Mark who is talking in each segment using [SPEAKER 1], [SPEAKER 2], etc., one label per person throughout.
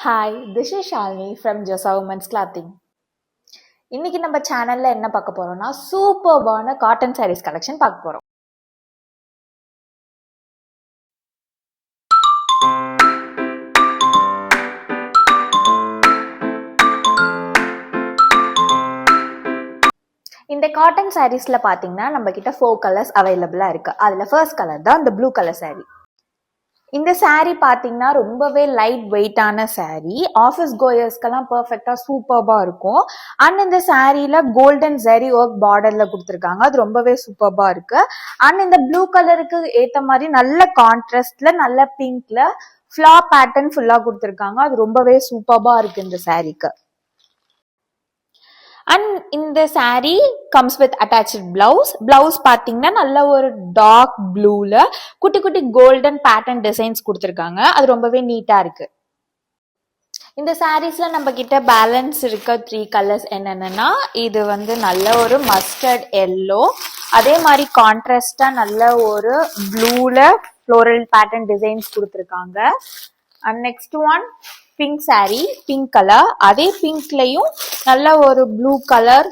[SPEAKER 1] Hi, this is Shalini from JoSAA women's clothing. இன்னைக்கு நம்ம சேனல்ல என்ன பார்க்க போறோம்னா சூப்பர்பான காட்டன் சாரீஸ் கலெக்ஷன் பார்க்க போறோம். இந்த காட்டன் சாரீஸ்ல பாத்தீங்கன்னா நம்ம கிட்ட 4 கலர்ஸ் அவைலபிளா இருக்கு. அதுல ஃபர்ஸ்ட் கலர் தான் இந்த ப்ளூ கலர் சாரீ. இந்த சாரீ பாத்தீங்கன்னா ரொம்பவே லைட் வெயிட்டான சாரீ. ஆஃபீஸ் கோயர்ஸ்க்கெல்லாம் பெர்ஃபெக்டா சூப்பர்பா இருக்கும். அண்ட் இந்த சாரீல கோல்டன் ஜரி ஒர்க் பார்டர்ல கொடுத்துருக்காங்க. அது ரொம்பவே சூப்பர்பா இருக்கு. அண்ட் இந்த ப்ளூ கலருக்கு ஏத்த மாதிரி நல்ல கான்ட்ராஸ்ட்ல நல்ல பிங்க்ல ஃபிளார் பேட்டர்ன் ஃபுல்லா கொடுத்துருக்காங்க. அது ரொம்பவே சூப்பர்பா இருக்கு இந்த சாரீக்கு. அண்ட் இந்த sari comes with attach blouse பாத்தீங்கன்னா நல்ல ஒரு டார்க் ப்ளூல குட்டி குட்டி கோல்டன் பேட்டர்ன் டிசைன்ஸ் கொடுத்துருக்காங்க. அது ரொம்பவே நீட்டா இருக்கு. இந்த சாரீஸ்ல நம்ம கிட்ட பேலன்ஸ் இருக்க 3 கலர்ஸ் என்னென்னா, இது நல்ல ஒரு மஸ்டர்ட் எல்லோ, அதே மாதிரி கான்ட்ராஸ்டா நல்ல ஒரு ப்ளூல ஃப்ளோரல் பேட்டர்ன் டிசைன்ஸ் கொடுத்துருக்காங்க. And next one pink sari, pink colour, அதே பிங்க்லயும் நல்ல ஒரு ப்ளூ கலர்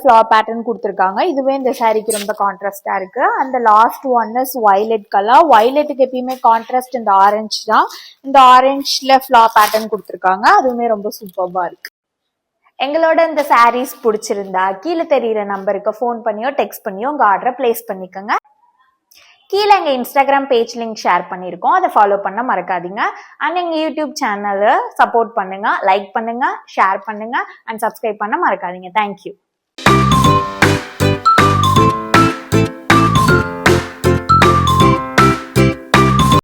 [SPEAKER 1] ஃபிளவர் பேட்டர்ன் கொடுத்துருக்காங்க. இதுவே இந்த சாரீக்கு ரொம்ப கான்ட்ராஸ்டா இருக்கு. அந்த last one is violet colour. வயலட்டுக்கு எப்பயுமே கான்ட்ராஸ்ட் இந்த ஆரஞ்சு தான். இந்த ஆரஞ்சுல ஃபிளவர் பேட்டர்ன் கொடுத்துருக்காங்க. அதுவுமே ரொம்ப சூப்பர்பா இருக்கு. எங்களோட இந்த சாரீஸ் பிடிச்சிருந்தா கீழே தெரியுற நம்பருக்கு ஃபோன் பண்ணியோ டெக்ஸ்ட் பண்ணியோ உங்க ஆர்டரை பிளேஸ் பண்ணிக்கோங்க. கீழே எங்கள் இன்ஸ்டாகிராம் பேஜ் லிங்க் ஷேர் பண்ணியிருக்கோம். அதை ஃபாலோ பண்ண மறக்காதீங்க. அண்ட் எங்கள் யூடியூப் சேனலை சப்போர்ட் பண்ணுங்க, லைக் பண்ணுங்க, ஷேர் பண்ணுங்க அண்ட் சப்ஸ்கிரைப் பண்ண மறக்காதீங்க. தேங்க்யூ.